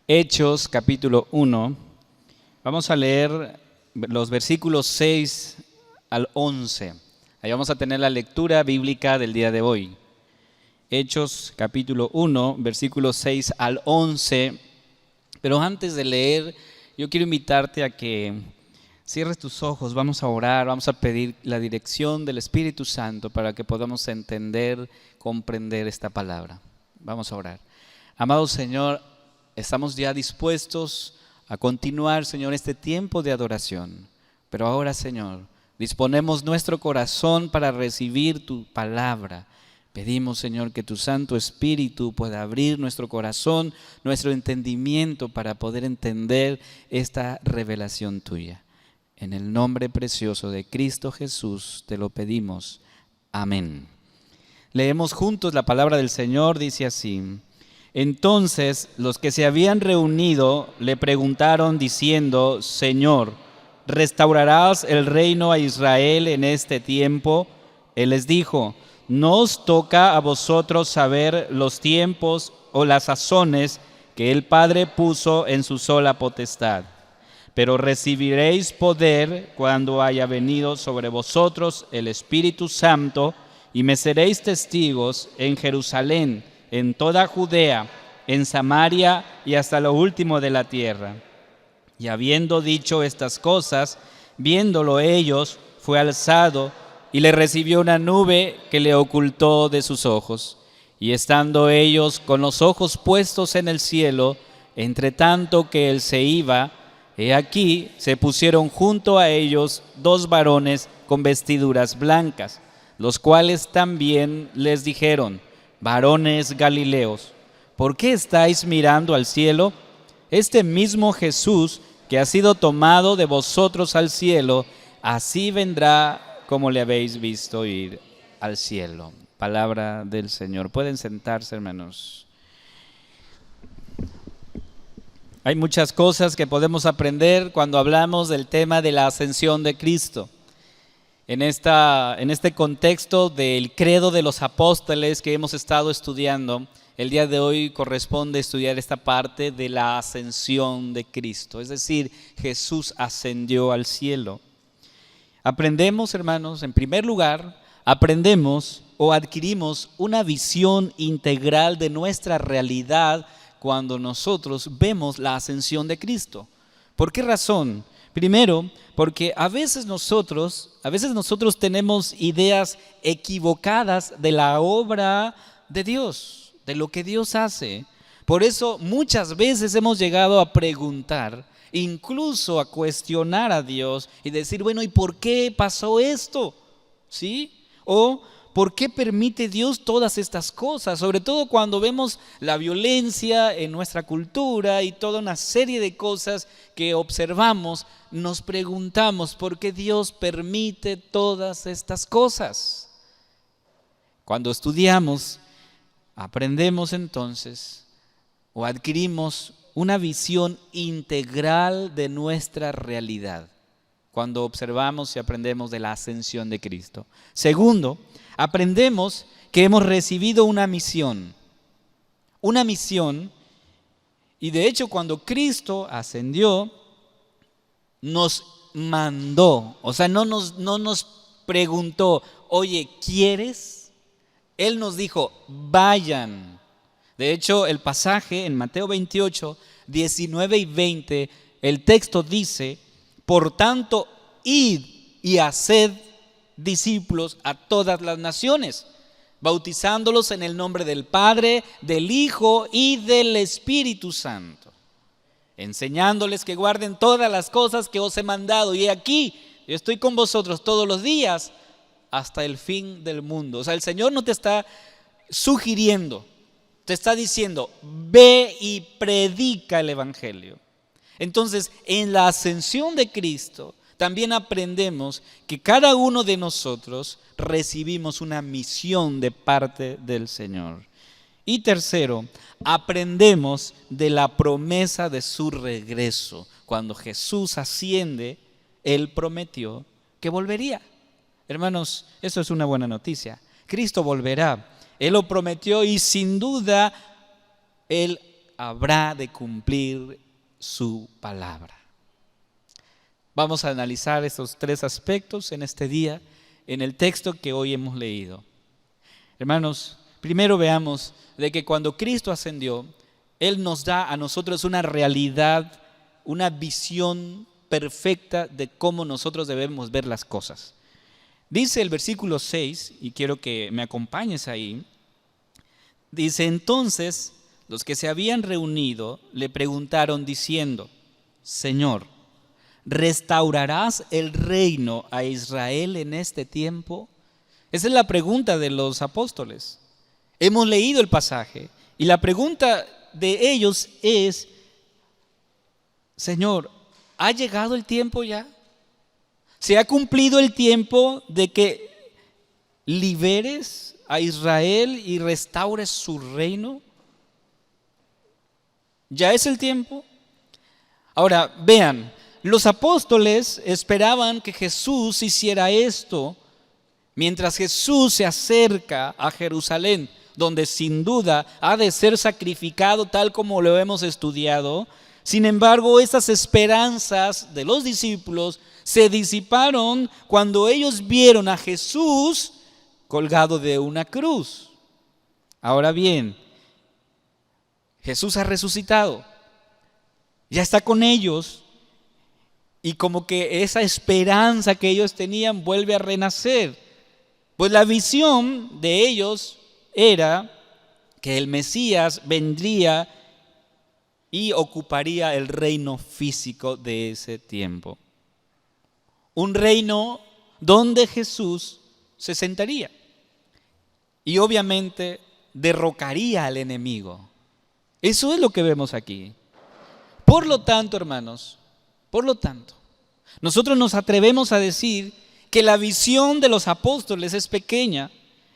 Hechos capítulo 1. Vamos a leer los versículos 6 al 11. Ahí vamos a tener la lectura bíblica del día de hoy. Hechos capítulo 1, versículos 6 al 11. Pero antes de leer, yo quiero invitarte a que cierres tus ojos, vamos a orar, vamos a pedir la dirección del Espíritu Santo para que podamos entender, comprender esta palabra. Vamos a orar. Amado Señor, estamos ya dispuestos a continuar, Señor, este tiempo de adoración. Pero ahora, Señor, disponemos nuestro corazón para recibir tu palabra. Pedimos, Señor, que tu Santo Espíritu pueda abrir nuestro corazón, nuestro entendimiento para poder entender esta revelación tuya. En el nombre precioso de Cristo Jesús te lo pedimos. Amén. Leemos juntos la palabra del Señor, dice así. Entonces los que se habían reunido le preguntaron diciendo, Señor, ¿restaurarás el reino a Israel en este tiempo? Él les dijo, no os toca a vosotros saber los tiempos o las sazones que el Padre puso en su sola potestad, pero recibiréis poder cuando haya venido sobre vosotros el Espíritu Santo y me seréis testigos en Jerusalén, en toda Judea, en Samaria y hasta lo último de la tierra. Y habiendo dicho estas cosas, viéndolo ellos, fue alzado y le recibió una nube que le ocultó de sus ojos. Y estando ellos con los ojos puestos en el cielo, entre tanto que él se iba, he aquí se pusieron junto a ellos dos varones con vestiduras blancas, los cuales también les dijeron, varones Galileos, ¿por qué estáis mirando al cielo? Este mismo Jesús que ha sido tomado de vosotros al cielo, así vendrá como le habéis visto ir al cielo. Palabra del Señor. Pueden sentarse, hermanos. Hay muchas cosas que podemos aprender cuando hablamos del tema de la ascensión de Cristo. En este contexto del credo de los apóstoles que hemos estado estudiando, el día de hoy corresponde estudiar esta parte de la ascensión de Cristo, es decir, Jesús ascendió al cielo. Aprendemos, hermanos, en primer lugar, aprendemos o adquirimos una visión integral de nuestra realidad cuando nosotros vemos la ascensión de Cristo. ¿Por qué razón? Primero, porque a veces nosotros tenemos ideas equivocadas de la obra de Dios, de lo que Dios hace. Por eso muchas veces hemos llegado a preguntar, incluso a cuestionar a Dios y decir, bueno, ¿y por qué pasó esto? ¿Sí? O ¿por qué permite Dios todas estas cosas? Sobre todo cuando vemos la violencia en nuestra cultura y toda una serie de cosas que observamos, nos preguntamos ¿por qué Dios permite todas estas cosas? Cuando estudiamos, aprendemos entonces o adquirimos una visión integral de nuestra realidad cuando observamos y aprendemos de la ascensión de Cristo. Segundo, aprendemos que hemos recibido una misión, y de hecho cuando Cristo ascendió, nos mandó, o sea, no nos preguntó, oye, ¿quieres? Él nos dijo, vayan. De hecho, el pasaje en Mateo 28, 19 y 20, el texto dice, por tanto, id y haced discípulos a todas las naciones, bautizándolos en el nombre del Padre, del Hijo y del Espíritu Santo, enseñándoles que guarden todas las cosas que os he mandado. Y aquí, yo estoy con vosotros todos los días hasta el fin del mundo. O sea, el Señor no te está sugiriendo, te está diciendo, ve y predica el Evangelio. Entonces, en la ascensión de Cristo, también aprendemos que cada uno de nosotros recibimos una misión de parte del Señor. Y tercero, aprendemos de la promesa de su regreso. Cuando Jesús asciende, Él prometió que volvería. Hermanos, eso es una buena noticia. Cristo volverá. Él lo prometió y sin duda Él habrá de cumplir su palabra. Vamos a analizar estos tres aspectos en este día, en el texto que hoy hemos leído. Hermanos, primero veamos de que cuando Cristo ascendió, Él nos da a nosotros una realidad, una visión perfecta de cómo nosotros debemos ver las cosas. Dice el versículo 6, y quiero que me acompañes ahí, dice: entonces los que se habían reunido le preguntaron diciendo: Señor, ¿restaurarás el reino a Israel en este tiempo? Esa es la pregunta de los apóstoles. Hemos leído el pasaje y la pregunta de ellos es: Señor, ¿ha llegado el tiempo ya? ¿Se ha cumplido el tiempo de que liberes a Israel y restaures su reino? ¿Ya es el tiempo? Ahora, vean, los apóstoles esperaban que Jesús hiciera esto mientras Jesús se acerca a Jerusalén, donde sin duda ha de ser sacrificado tal como lo hemos estudiado. Sin embargo, esas esperanzas de los discípulos se disiparon cuando ellos vieron a Jesús colgado de una cruz. Ahora bien, Jesús ha resucitado, ya está con ellos, y como que esa esperanza que ellos tenían vuelve a renacer. Pues la visión de ellos era que el Mesías vendría y ocuparía el reino físico de ese tiempo. Un reino donde Jesús se sentaría y obviamente derrocaría al enemigo. Eso es lo que vemos aquí. Por lo tanto, hermanos, nosotros nos atrevemos a decir que la visión de los apóstoles es pequeña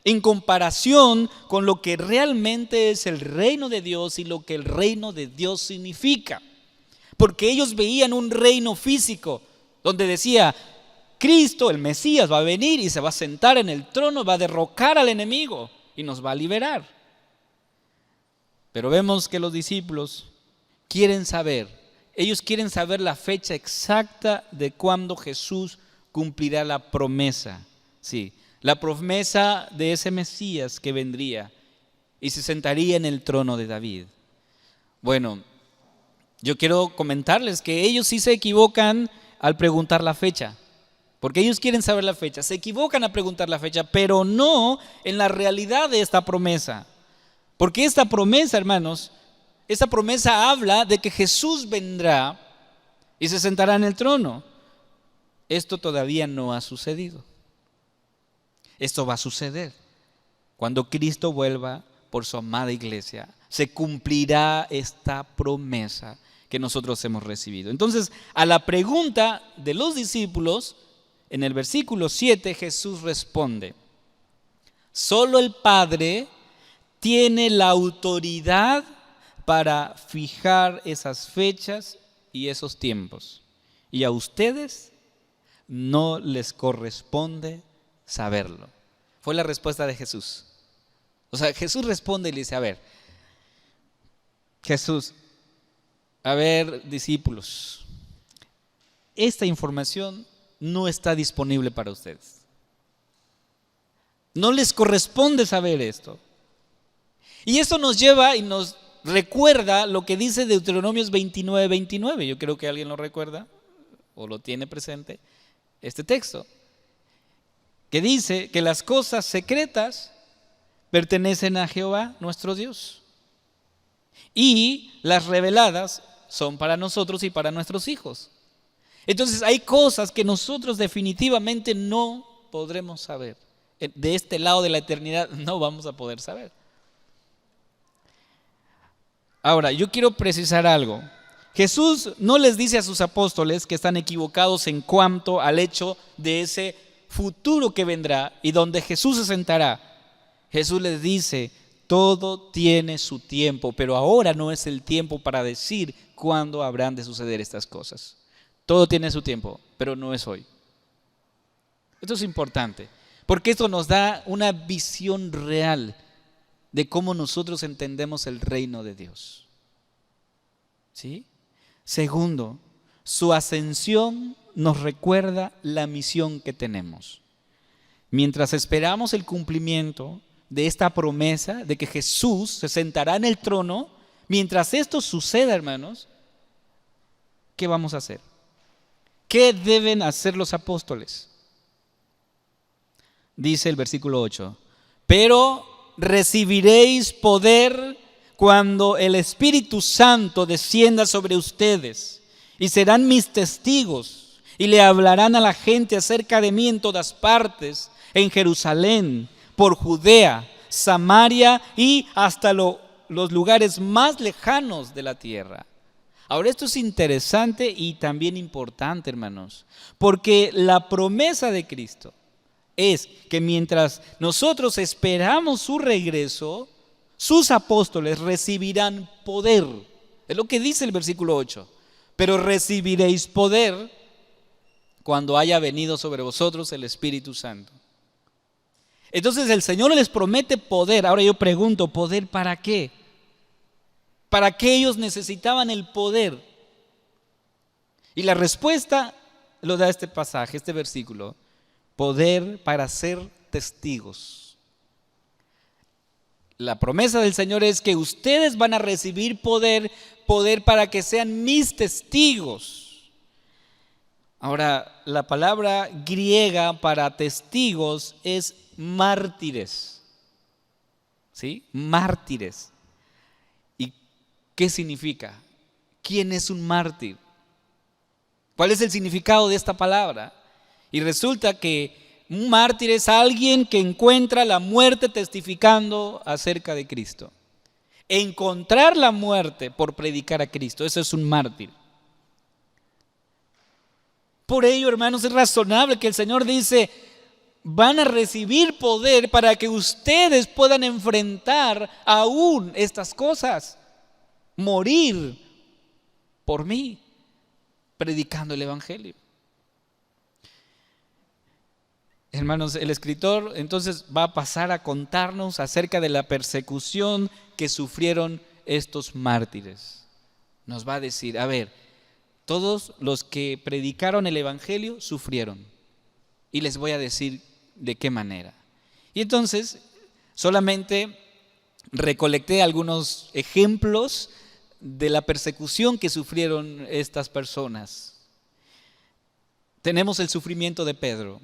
en comparación con lo que realmente es el reino de Dios y lo que el reino de Dios significa. Porque ellos veían un reino físico donde decía: Cristo, el Mesías, va a venir y se va a sentar en el trono, va a derrocar al enemigo y nos va a liberar. Pero vemos que los discípulos ellos quieren saber la fecha exacta de cuándo Jesús cumplirá la promesa. Sí, la promesa de ese Mesías que vendría y se sentaría en el trono de David. Bueno, yo quiero comentarles que ellos sí se equivocan al preguntar la fecha, porque ellos quieren saber la fecha. Se equivocan al preguntar la fecha, pero no en la realidad de esta promesa. Porque esta promesa, hermanos, esta promesa habla de que Jesús vendrá y se sentará en el trono. Esto todavía no ha sucedido. Esto va a suceder cuando Cristo vuelva por su amada iglesia. Se cumplirá esta promesa que nosotros hemos recibido. Entonces, a la pregunta de los discípulos, en el versículo 7, Jesús responde: solo el Padre tiene la autoridad para fijar esas fechas y esos tiempos. Y a ustedes no les corresponde saberlo. Fue la respuesta de Jesús. O sea, Jesús responde y le dice: discípulos, esta información no está disponible para ustedes. No les corresponde saber esto. Y esto nos lleva y nos recuerda lo que dice Deuteronomios 29:29. Yo creo que alguien lo recuerda o lo tiene presente, este texto, que dice que las cosas secretas pertenecen a Jehová nuestro Dios y las reveladas son para nosotros y para nuestros hijos. Entonces hay cosas que nosotros definitivamente no podremos saber. De este lado de la eternidad no vamos a poder saber. Ahora, yo quiero precisar algo. Jesús no les dice a sus apóstoles que están equivocados en cuanto al hecho de ese futuro que vendrá y donde Jesús se sentará. Jesús les dice: todo tiene su tiempo, pero ahora no es el tiempo para decir cuándo habrán de suceder estas cosas. Todo tiene su tiempo, pero no es hoy. Esto es importante, porque esto nos da una visión real de cómo nosotros entendemos el reino de Dios. ¿Sí? Segundo, su ascensión nos recuerda la misión que tenemos. Mientras esperamos el cumplimiento de esta promesa de que Jesús se sentará en el trono, mientras esto suceda, hermanos, ¿qué vamos a hacer? ¿Qué deben hacer los apóstoles? Dice el versículo 8, pero recibiréis poder cuando el Espíritu Santo descienda sobre ustedes, y serán mis testigos, y le hablarán a la gente acerca de mí en todas partes, en Jerusalén, por Judea, Samaria y hasta los lugares más lejanos de la tierra. Ahora, esto es interesante y también importante, hermanos, porque la promesa de Cristo es que mientras nosotros esperamos su regreso, sus apóstoles recibirán poder. Es lo que dice el versículo 8. Pero recibiréis poder cuando haya venido sobre vosotros el Espíritu Santo. Entonces el Señor les promete poder. Ahora yo pregunto, ¿poder para qué? ¿Para qué ellos necesitaban el poder? Y la respuesta lo da este pasaje, este versículo. Poder para ser testigos. La promesa del Señor es que ustedes van a recibir poder para que sean mis testigos. Ahora, la palabra griega para testigos es mártires. ¿Sí? Mártires. ¿Y qué significa? ¿Quién es un mártir? ¿Cuál es el significado de esta palabra? Y resulta que un mártir es alguien que encuentra la muerte testificando acerca de Cristo. Encontrar la muerte por predicar a Cristo, eso es un mártir. Por ello, hermanos, es razonable que el Señor dice, van a recibir poder para que ustedes puedan enfrentar aún estas cosas, morir por mí, predicando el Evangelio. Hermanos, el escritor entonces va a pasar a contarnos acerca de la persecución que sufrieron estos mártires. Nos va a decir, a ver, todos los que predicaron el Evangelio sufrieron. Y les voy a decir de qué manera. Y entonces solamente recolecté algunos ejemplos de la persecución que sufrieron estas personas. Tenemos el sufrimiento de Pedro.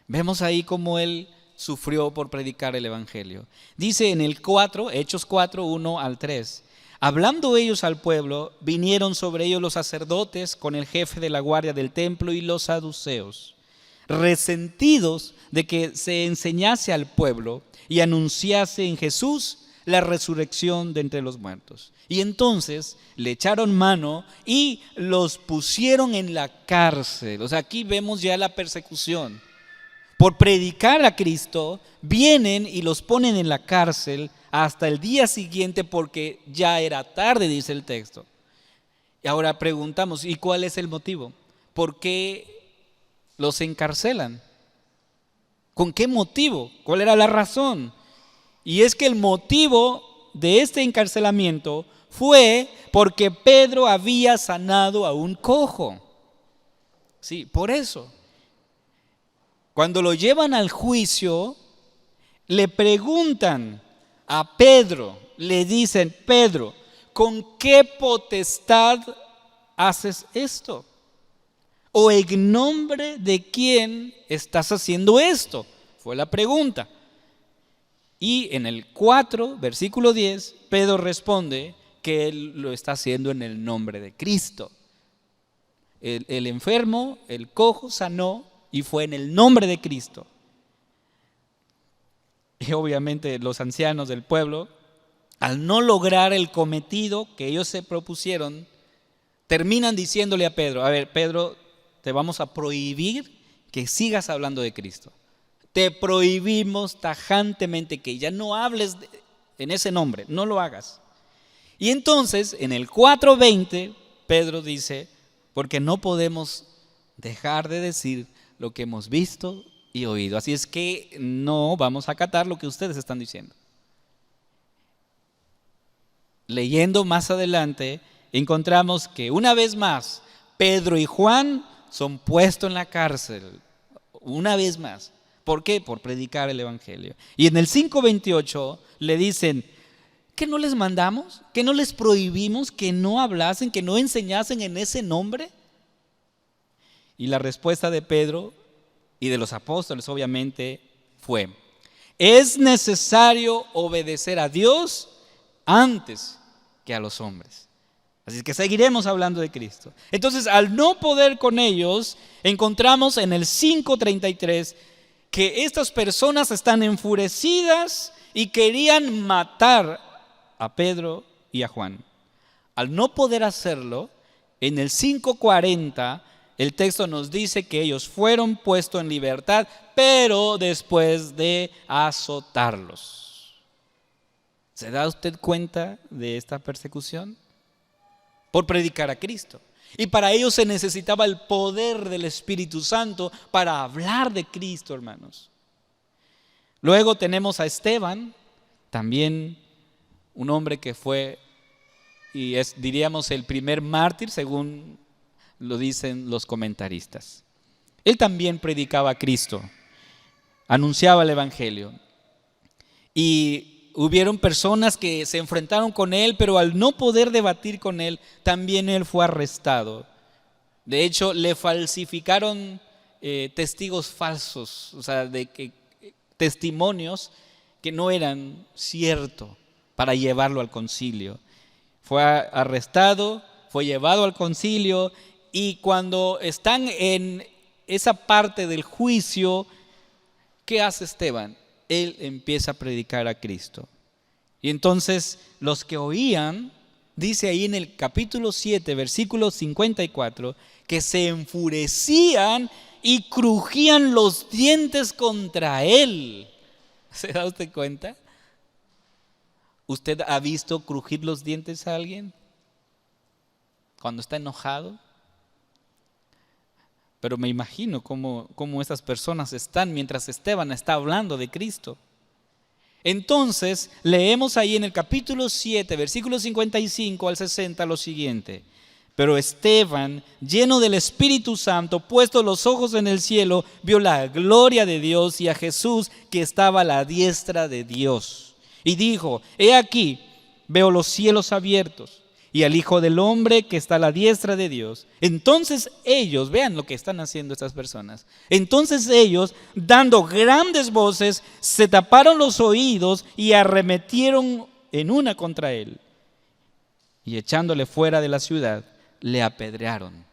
Vemos ahí cómo él sufrió por predicar el Evangelio. Dice en el 4, Hechos 4, 1 al 3. Hablando ellos al pueblo, vinieron sobre ellos los sacerdotes con el jefe de la guardia del templo y los saduceos, resentidos de que se enseñase al pueblo y anunciase en Jesús la resurrección de entre los muertos. Y entonces le echaron mano y los pusieron en la cárcel. O sea, aquí vemos ya la persecución. Por predicar a Cristo, vienen y los ponen en la cárcel hasta el día siguiente porque ya era tarde, dice el texto. Y ahora preguntamos, ¿y cuál es el motivo? ¿Por qué los encarcelan? ¿Con qué motivo? ¿Cuál era la razón? Y es que el motivo de este encarcelamiento fue porque Pedro había sanado a un cojo. Sí, por eso. Cuando lo llevan al juicio, le preguntan a Pedro, le dicen, Pedro, ¿con qué potestad haces esto? ¿O en nombre de quién estás haciendo esto? Fue la pregunta. Y en el 4, versículo 10, Pedro responde que él lo está haciendo en el nombre de Cristo. El enfermo, el cojo, sanó. Y fue en el nombre de Cristo. Y obviamente los ancianos del pueblo, al no lograr el cometido que ellos se propusieron, terminan diciéndole a Pedro, a ver, Pedro, te vamos a prohibir que sigas hablando de Cristo. Te prohibimos tajantemente que ya no hables en ese nombre, no lo hagas. Y entonces, en el 4:20, Pedro dice, porque no podemos dejar de decir lo que hemos visto y oído. Así es que no vamos a acatar lo que ustedes están diciendo. Leyendo más adelante, encontramos que una vez más Pedro y Juan son puestos en la cárcel. Una vez más. ¿Por qué? Por predicar el evangelio. Y en el 5:28 le dicen: ¿qué no les mandamos? ¿Qué no les prohibimos que no hablasen, que no enseñasen en ese nombre? Y la respuesta de Pedro y de los apóstoles obviamente fue: es necesario obedecer a Dios antes que a los hombres. Así que seguiremos hablando de Cristo. Entonces, al no poder con ellos, encontramos en el 5:33 que estas personas están enfurecidas y querían matar a Pedro y a Juan. Al no poder hacerlo, en el 5:40 el texto nos dice que ellos fueron puestos en libertad, pero después de azotarlos. ¿Se da usted cuenta de esta persecución? Por predicar a Cristo. Y para ello se necesitaba el poder del Espíritu Santo para hablar de Cristo, hermanos. Luego tenemos a Esteban, también un hombre que fue y es, diríamos, el primer mártir, según lo dicen los comentaristas. Él también predicaba a Cristo, anunciaba el evangelio. Y hubieron personas que se enfrentaron con él, pero al no poder debatir con él, también él fue arrestado. De hecho, le falsificaron testigos falsos, o sea, testimonios que no eran ciertos, para llevarlo al concilio. Fue arrestado, fue llevado al concilio, y cuando están en esa parte del juicio, ¿qué hace Esteban? Él empieza a predicar a Cristo. Y entonces los que oían, dice ahí en el capítulo 7, versículo 54, que se enfurecían y crujían los dientes contra él. ¿Se da usted cuenta? ¿Usted ha visto crujir los dientes a alguien cuando está enojado? Pero me imagino cómo esas personas están mientras Esteban está hablando de Cristo. Entonces, leemos ahí en el capítulo 7, versículos 55 al 60 lo siguiente: pero Esteban, lleno del Espíritu Santo, puestos los ojos en el cielo, vio la gloria de Dios y a Jesús que estaba a la diestra de Dios. Y dijo: he aquí, veo los cielos abiertos y al Hijo del Hombre que está a la diestra de Dios. Entonces ellos, vean lo que están haciendo estas personas. Entonces ellos, dando grandes voces, se taparon los oídos y arremetieron en una contra él. Y echándole fuera de la ciudad, le apedrearon.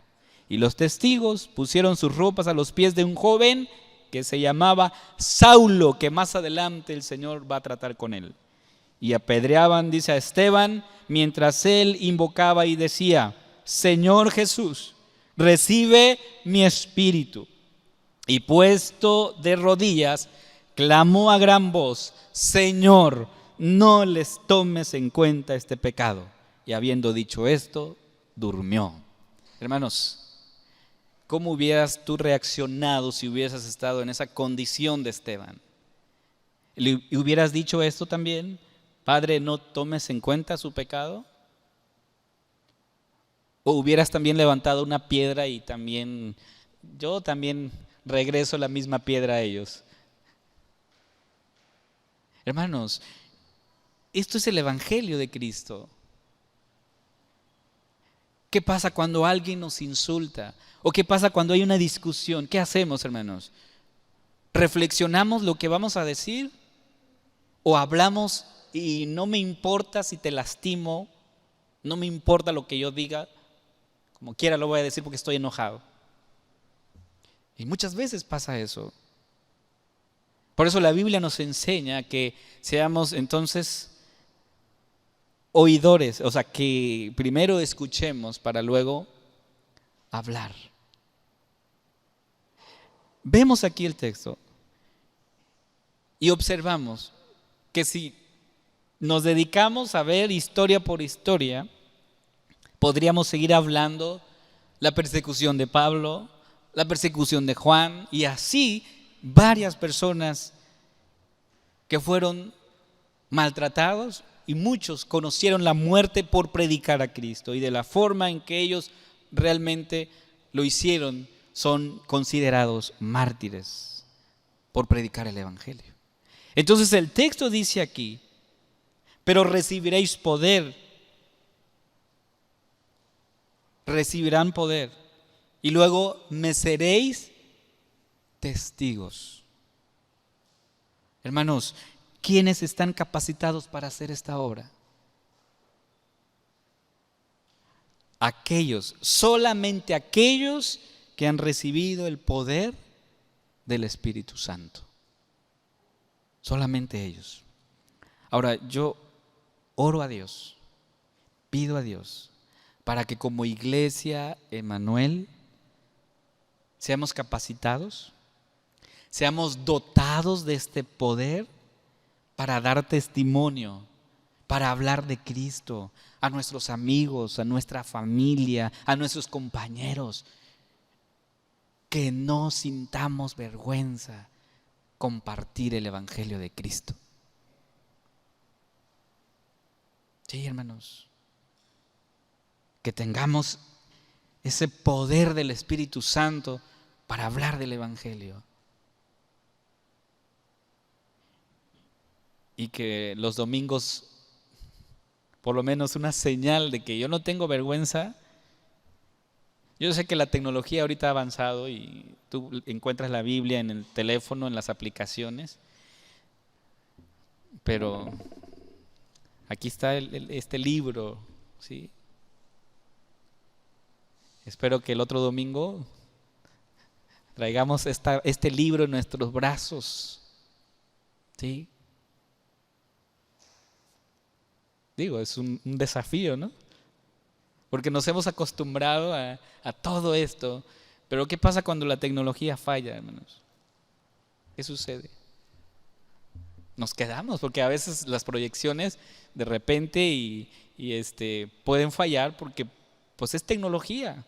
Y los testigos pusieron sus ropas a los pies de un joven que se llamaba Saulo, que más adelante el Señor va a tratar con él. Y apedreaban, dice, a Esteban, mientras él invocaba y decía: Señor Jesús, recibe mi espíritu. Y puesto de rodillas, clamó a gran voz: Señor, no les tomes en cuenta este pecado. Y habiendo dicho esto, durmió. Hermanos, ¿cómo hubieras tú reaccionado si hubieras estado en esa condición de Esteban? ¿Y hubieras dicho esto también? Padre, no tomes en cuenta su pecado. ¿O hubieras también levantado una piedra y yo también regreso la misma piedra a ellos? Hermanos, esto es el evangelio de Cristo. ¿Qué pasa cuando alguien nos insulta? ¿O qué pasa cuando hay una discusión? ¿Qué hacemos, hermanos? ¿Reflexionamos lo que vamos a decir? ¿O hablamos y no me importa si te lastimo, no me importa lo que yo diga, como quiera lo voy a decir porque estoy enojado? Y muchas veces pasa eso. Por eso la Biblia nos enseña que seamos entonces oidores, o sea, que primero escuchemos para luego hablar. Vemos aquí el texto y observamos que si nos dedicamos a ver historia por historia, podríamos seguir hablando la persecución de Pablo, la persecución de Juan, y así varias personas que fueron maltratados y muchos conocieron la muerte por predicar a Cristo, y de la forma en que ellos realmente lo hicieron, son considerados mártires por predicar el evangelio. Entonces el texto dice aquí: pero recibiréis poder, recibirán poder, y luego me seréis testigos. Hermanos, ¿quiénes están capacitados para hacer esta obra? Aquellos, solamente aquellos que han recibido el poder del Espíritu Santo. Solamente ellos. Ahora, yo oro a Dios, pido a Dios para que como iglesia Emmanuel seamos capacitados, seamos dotados de este poder para dar testimonio, para hablar de Cristo a nuestros amigos, a nuestra familia, a nuestros compañeros. Que no sintamos vergüenza compartir el evangelio de Cristo. Sí, hermanos, que tengamos ese poder del Espíritu Santo para hablar del evangelio. Y que los domingos, por lo menos una señal de que yo no tengo vergüenza. Yo sé que la tecnología ahorita ha avanzado y tú encuentras la Biblia en el teléfono, en las aplicaciones, pero aquí está este libro, ¿sí? Espero que el otro domingo traigamos este libro en nuestros brazos, ¿sí? Digo, es un desafío, ¿no? Porque nos hemos acostumbrado a todo esto. Pero ¿qué pasa cuando la tecnología falla, hermanos? ¿Qué sucede? Nos quedamos, porque a veces las proyecciones de repente pueden fallar porque pues es tecnología.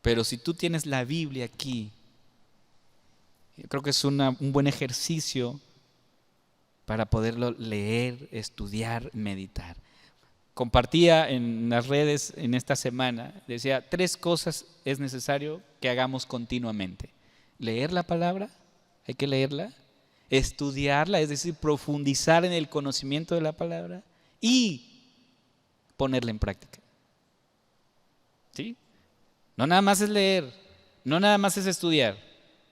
Pero si tú tienes la Biblia aquí, yo creo que es un buen ejercicio para poderlo leer, estudiar, meditar. Compartía en las redes en esta semana, decía, 3 cosas es necesario que hagamos continuamente. Leer la palabra, hay que leerla, estudiarla, es decir, profundizar en el conocimiento de la palabra y ponerla en práctica. ¿Sí? No nada más es leer, no nada más es estudiar,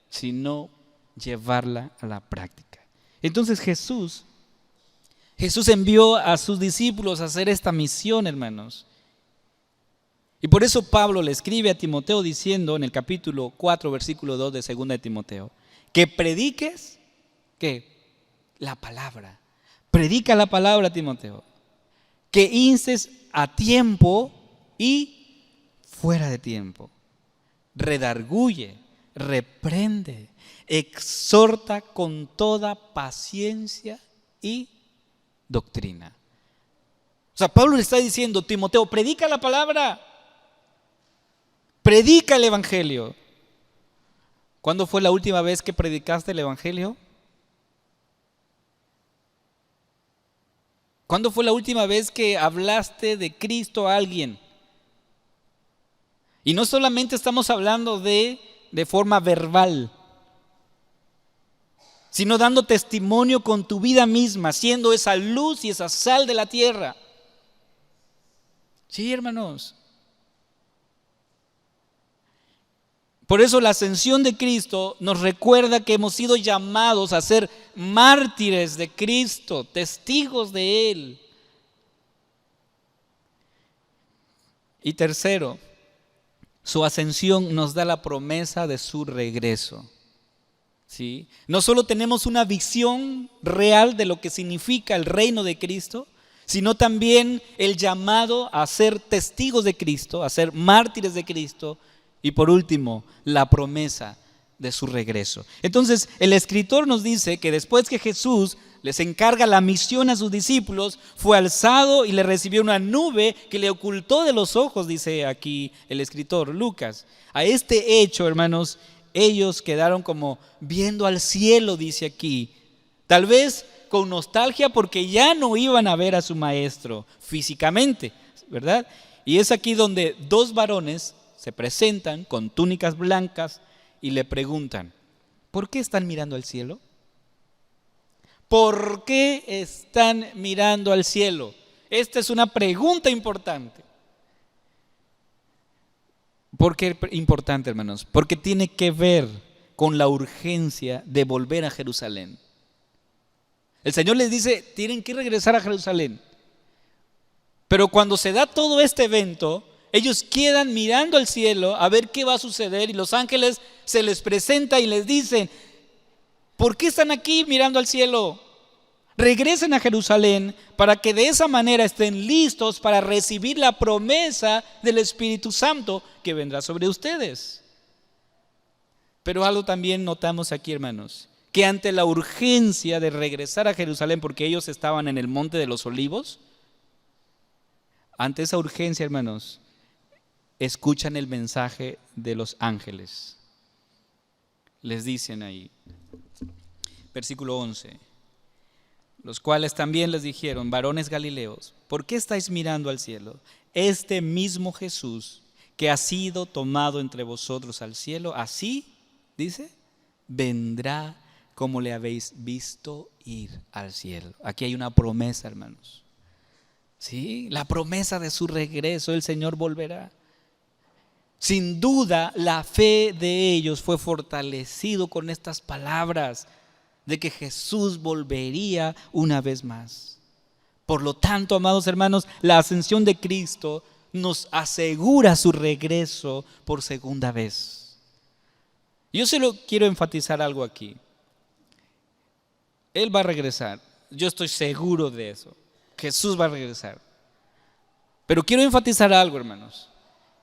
sino llevarla a la práctica. Entonces Jesús envió a sus discípulos a hacer esta misión, hermanos. Y por eso Pablo le escribe a Timoteo diciendo en el capítulo 4, versículo 2 de 2 de Timoteo, que prediques, ¿qué? La palabra. Predica la palabra, Timoteo. Que instes a tiempo y fuera de tiempo. Redarguye, reprende, exhorta con toda paciencia y doctrina. O sea, Pablo le está diciendo, Timoteo, predica la palabra, predica el evangelio. ¿Cuándo fue la última vez que predicaste el evangelio? ¿Cuándo fue la última vez que hablaste de Cristo a alguien? Y no solamente estamos hablando de forma verbal, sino dando testimonio con tu vida misma, siendo esa luz y esa sal de la tierra. Sí, hermanos. Por eso la ascensión de Cristo nos recuerda que hemos sido llamados a ser mártires de Cristo, testigos de Él. Y tercero, su ascensión nos da la promesa de su regreso. ¿Sí? No solo tenemos una visión real de lo que significa el reino de Cristo, sino también el llamado a ser testigos de Cristo, a ser mártires de Cristo, y por último, la promesa de su regreso. Entonces, el escritor nos dice que después que Jesús les encarga la misión a sus discípulos, fue alzado y le recibió una nube que le ocultó de los ojos, dice aquí el escritor Lucas. A este hecho, hermanos, ellos quedaron como viendo al cielo, dice aquí. Tal vez con nostalgia porque ya no iban a ver a su maestro físicamente, ¿verdad? Y es aquí donde dos varones se presentan con túnicas blancas y le preguntan, ¿por qué están mirando al cielo? ¿Por qué están mirando al cielo? Esta es una pregunta importante. ¿Por qué importante, hermanos? Porque tiene que ver con la urgencia de volver a Jerusalén. El Señor les dice, tienen que regresar a Jerusalén. Pero cuando se da todo este evento, ellos quedan mirando al cielo a ver qué va a suceder y los ángeles se les presenta y les dicen, ¿por qué están aquí mirando al cielo? Regresen a Jerusalén para que de esa manera estén listos para recibir la promesa del Espíritu Santo que vendrá sobre ustedes. Pero algo también notamos aquí, hermanos, que ante la urgencia de regresar a Jerusalén porque ellos estaban en el Monte de los Olivos, ante esa urgencia, hermanos, escuchan el mensaje de los ángeles. Les dicen ahí, versículo 11, los cuales también les dijeron, varones galileos, ¿por qué estáis mirando al cielo? Este mismo Jesús que ha sido tomado entre vosotros al cielo, así, dice, vendrá como le habéis visto ir al cielo. Aquí hay una promesa, hermanos. ¿Sí? La promesa de su regreso, el Señor volverá. Sin duda, la fe de ellos fue fortalecido con estas palabras de que Jesús volvería una vez más. Por lo tanto, amados hermanos, la ascensión de Cristo nos asegura su regreso por segunda vez. Yo solo quiero enfatizar algo aquí. Él va a regresar. Yo estoy seguro de eso. Jesús va a regresar. Pero quiero enfatizar algo, hermanos.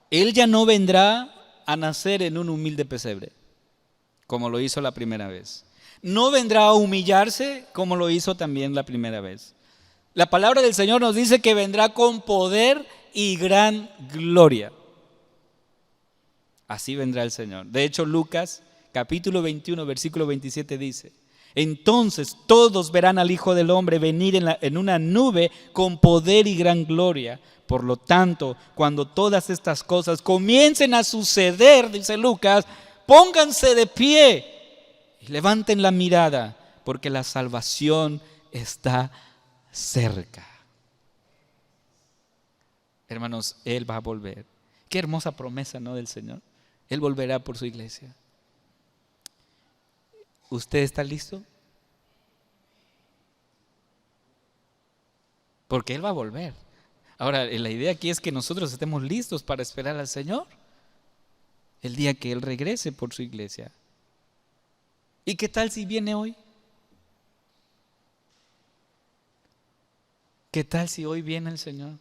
Él ya no vendrá a nacer en un humilde pesebre, como lo hizo la primera vez. No vendrá a humillarse, como lo hizo también la primera vez. La palabra del Señor nos dice que vendrá con poder y gran gloria. Así vendrá el Señor. De hecho, Lucas, capítulo 21, versículo 27 dice, entonces todos verán al Hijo del Hombre venir en una nube con poder y gran gloria. Por lo tanto, cuando todas estas cosas comiencen a suceder, dice Lucas, pónganse de pie y levanten la mirada, porque la salvación está cerca. Hermanos, Él va a volver. Qué hermosa promesa, ¿no?, del Señor. Él volverá por su iglesia. ¿Usted está listo? Porque Él va a volver. Ahora, la idea aquí es que nosotros estemos listos para esperar al Señor el día que Él regrese por su iglesia. ¿Y qué tal si viene hoy? ¿Qué tal si hoy viene el Señor?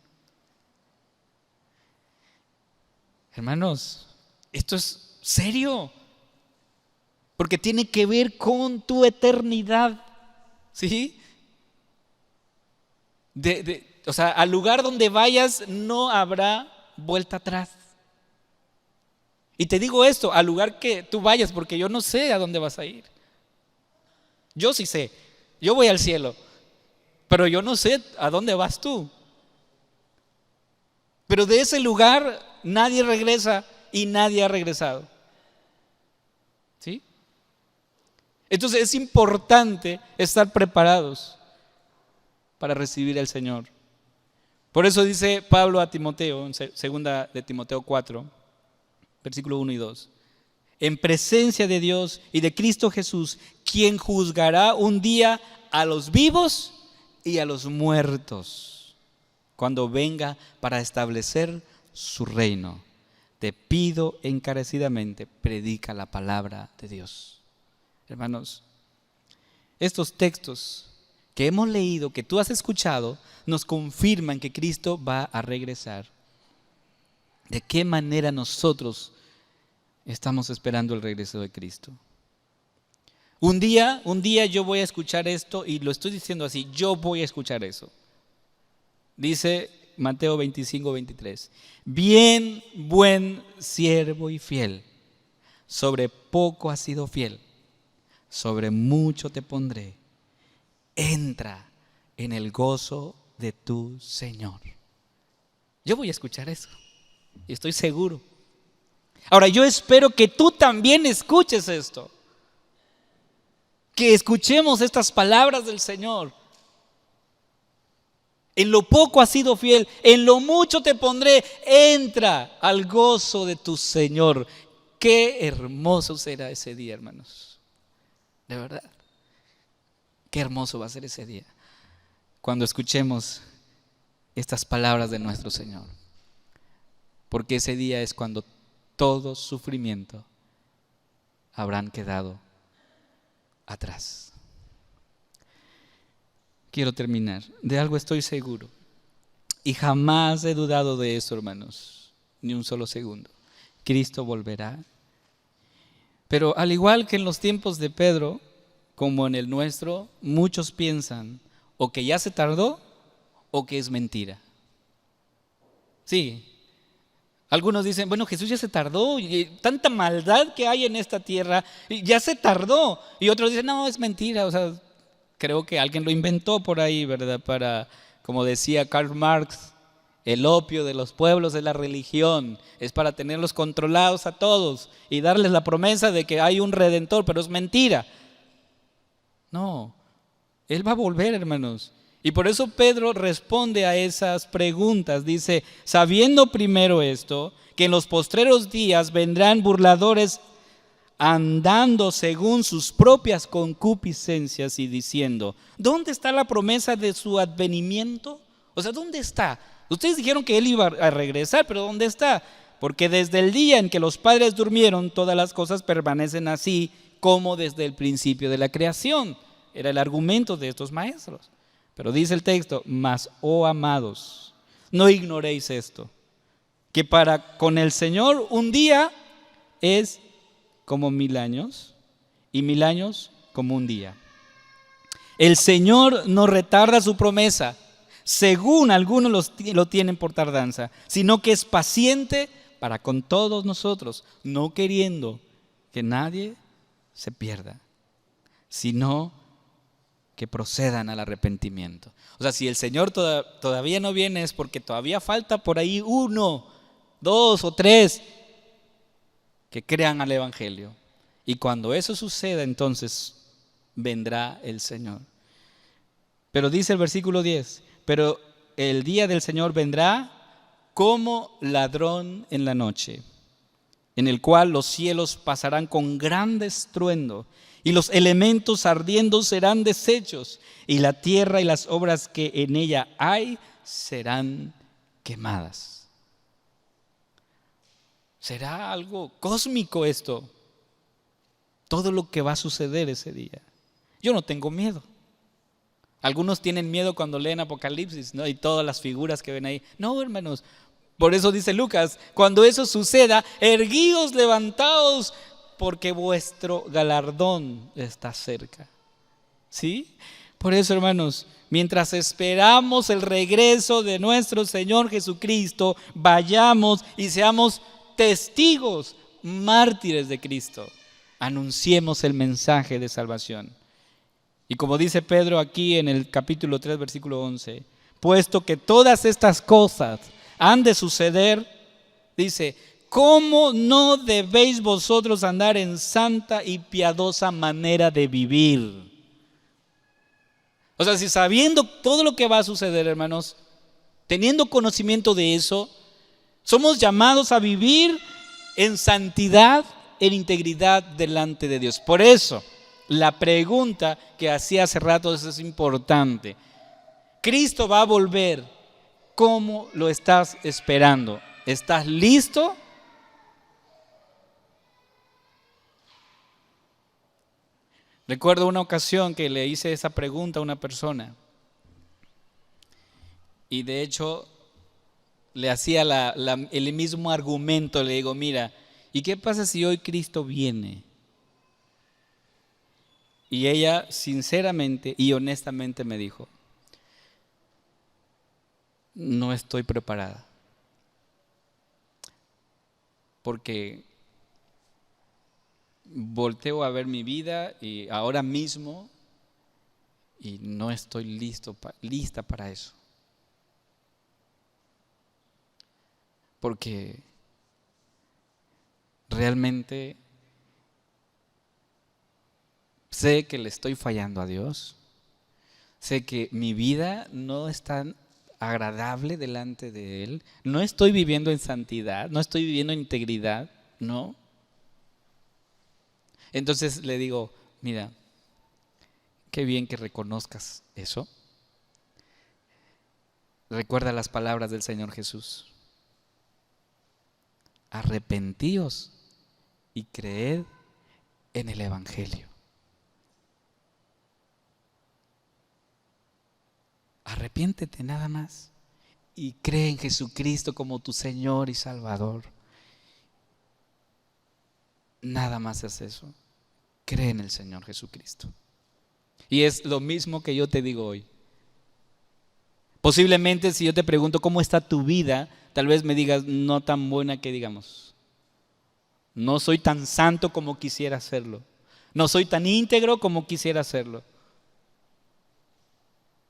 Hermanos, esto es serio, porque tiene que ver con tu eternidad, ¿sí? O sea, al lugar donde vayas no habrá vuelta atrás. Y te digo esto, al lugar que tú vayas, porque yo no sé a dónde vas a ir. Yo sí sé, yo voy al cielo, pero yo no sé a dónde vas tú. Pero de ese lugar nadie regresa y nadie ha regresado. ¿Sí? Entonces es importante estar preparados para recibir al Señor. Por eso dice Pablo a Timoteo, en 2 de Timoteo 4, versículo 1 y 2. En presencia de Dios y de Cristo Jesús, quien juzgará un día a los vivos y a los muertos, cuando venga para establecer su reino. Te pido encarecidamente, predica la palabra de Dios. Hermanos, estos textos que hemos leído, que tú has escuchado, nos confirman que Cristo va a regresar. ¿De qué manera nosotros estamos esperando el regreso de Cristo? Un día yo voy a escuchar esto y lo estoy diciendo así, yo voy a escuchar eso. Dice Mateo 25, 23. Bien, buen siervo y fiel, sobre poco has sido fiel, sobre mucho te pondré. entra en el gozo de tu Señor. Yo voy a escuchar eso y estoy seguro. Ahora, yo espero que tú también escuches esto, que escuchemos estas palabras del Señor. En lo poco has sido fiel, en lo mucho te pondré, entra al gozo de tu Señor. Qué hermoso será ese día, hermanos. De verdad, qué hermoso va a ser ese día cuando escuchemos estas palabras de nuestro Señor. Porque ese día es cuando todo sufrimiento habrán quedado atrás. Quiero terminar. De algo estoy seguro. Y jamás he dudado de eso, hermanos. Ni un solo segundo. Cristo volverá. Pero al igual que en los tiempos de Pedro, como en el nuestro, muchos piensan o que ya se tardó o que es mentira. Sí. Algunos dicen, bueno, Jesús ya se tardó, y tanta maldad que hay en esta tierra, ya se tardó. Y otros dicen, no, es mentira, o sea, creo que alguien lo inventó por ahí, ¿verdad? Para, como decía Karl Marx, el opio de los pueblos es la religión, es para tenerlos controlados a todos y darles la promesa de que hay un redentor, pero es mentira. No, Él va a volver, hermanos. Y por eso Pedro responde a esas preguntas. Dice, sabiendo primero esto, que en los postreros días vendrán burladores andando según sus propias concupiscencias y diciendo, ¿dónde está la promesa de su advenimiento? O sea, ¿dónde está? Ustedes dijeron que Él iba a regresar, pero ¿dónde está? Porque desde el día en que los padres durmieron, todas las cosas permanecen así como desde el principio de la creación. Era el argumento de estos maestros. Pero dice el texto, mas, oh amados, no ignoréis esto, que para con el Señor un día es como 1000 años y 1000 años como un día. El Señor no retarda su promesa, según algunos lo tienen por tardanza, sino que es paciente para con todos nosotros, no queriendo que nadie se pierda, sino que procedan al arrepentimiento. O sea, si el Señor todavía no viene es porque todavía falta por ahí 1, 2 o 3 que crean al Evangelio. Y cuando eso suceda, entonces vendrá el Señor. Pero dice el versículo 10, pero el día del Señor vendrá como ladrón en la noche, en el cual los cielos pasarán con gran estruendo, y los elementos ardiendo serán deshechos, y la tierra y las obras que en ella hay serán quemadas. Será algo cósmico esto, todo lo que va a suceder ese día. Yo no tengo miedo. Algunos tienen miedo cuando leen Apocalipsis, ¿no? Y todas las figuras que ven ahí. No, hermanos, por eso dice Lucas, cuando eso suceda, erguíos, levantaos, porque vuestro galardón está cerca. ¿Sí? Por eso, hermanos, mientras esperamos el regreso de nuestro Señor Jesucristo, vayamos y seamos testigos, mártires de Cristo. Anunciemos el mensaje de salvación. Y como dice Pedro aquí en el capítulo 3, versículo 11, puesto que todas estas cosas han de suceder, dice, ¿cómo no debéis vosotros andar en santa y piadosa manera de vivir? O sea, si sabiendo todo lo que va a suceder, hermanos, teniendo conocimiento de eso, somos llamados a vivir en santidad, en integridad delante de Dios. Por eso, la pregunta que hacía hace rato es importante. Cristo va a volver. ¿Cómo lo estás esperando? ¿Estás listo? Recuerdo una ocasión que le hice esa pregunta a una persona y de hecho le hacía el mismo argumento. Le digo, mira, ¿y qué pasa si hoy Cristo viene? Y ella sinceramente y honestamente me dijo, no estoy preparada, porque volteo a ver mi vida y ahora mismo y no estoy lista para eso. Porque realmente sé que le estoy fallando a Dios. Sé que mi vida no es tan agradable delante de Él. No estoy viviendo en santidad, no estoy viviendo en integridad, no. Entonces le digo, mira, qué bien que reconozcas eso. Recuerda las palabras del Señor Jesús. Arrepentíos y creed en el Evangelio. Arrepiéntete nada más y cree en Jesucristo como tu Señor y Salvador. Nada más es eso. Cree en el Señor Jesucristo. Y es lo mismo que yo te digo hoy. Posiblemente si yo te pregunto cómo está tu vida, tal vez me digas no tan buena que digamos. No soy tan santo como quisiera serlo. No soy tan íntegro como quisiera serlo.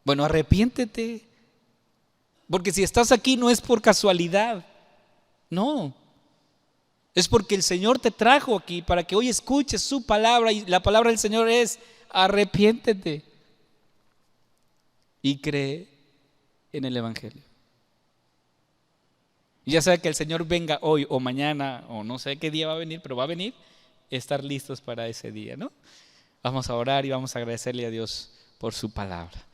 Bueno, arrepiéntete. Porque si estás aquí no es por casualidad. No. Es porque el Señor te trajo aquí para que hoy escuches su palabra. Y la palabra del Señor es: arrepiéntete y cree en el Evangelio. Y ya sea que el Señor venga hoy o mañana o no sé qué día va a venir, pero va a venir, estar listos para ese día, ¿no? Vamos a orar y vamos a agradecerle a Dios por su palabra.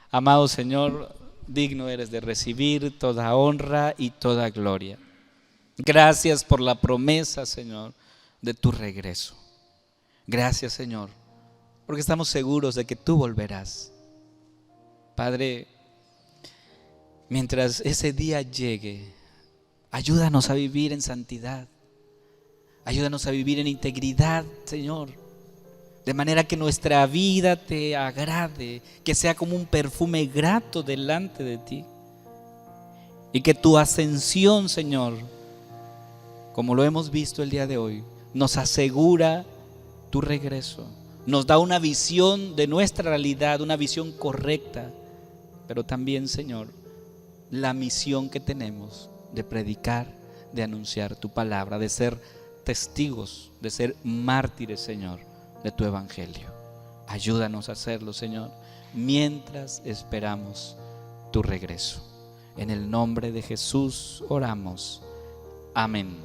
Amado Señor, digno eres de recibir toda honra y toda gloria. Gracias por la promesa, Señor, de tu regreso. Gracias, Señor, porque estamos seguros de que tú volverás. Padre, mientras ese día llegue, ayúdanos a vivir en santidad. Ayúdanos a vivir en integridad, Señor, de manera que nuestra vida te agrade, que sea como un perfume grato delante de ti. Y que tu ascensión, Señor, como lo hemos visto el día de hoy, nos asegura tu regreso. Nos da una visión de nuestra realidad, una visión correcta, pero también, Señor, la misión que tenemos de predicar, de anunciar tu palabra, de ser testigos, de ser mártires, Señor, de tu evangelio. Ayúdanos a hacerlo, Señor, mientras esperamos tu regreso. En el nombre de Jesús oramos. Amén.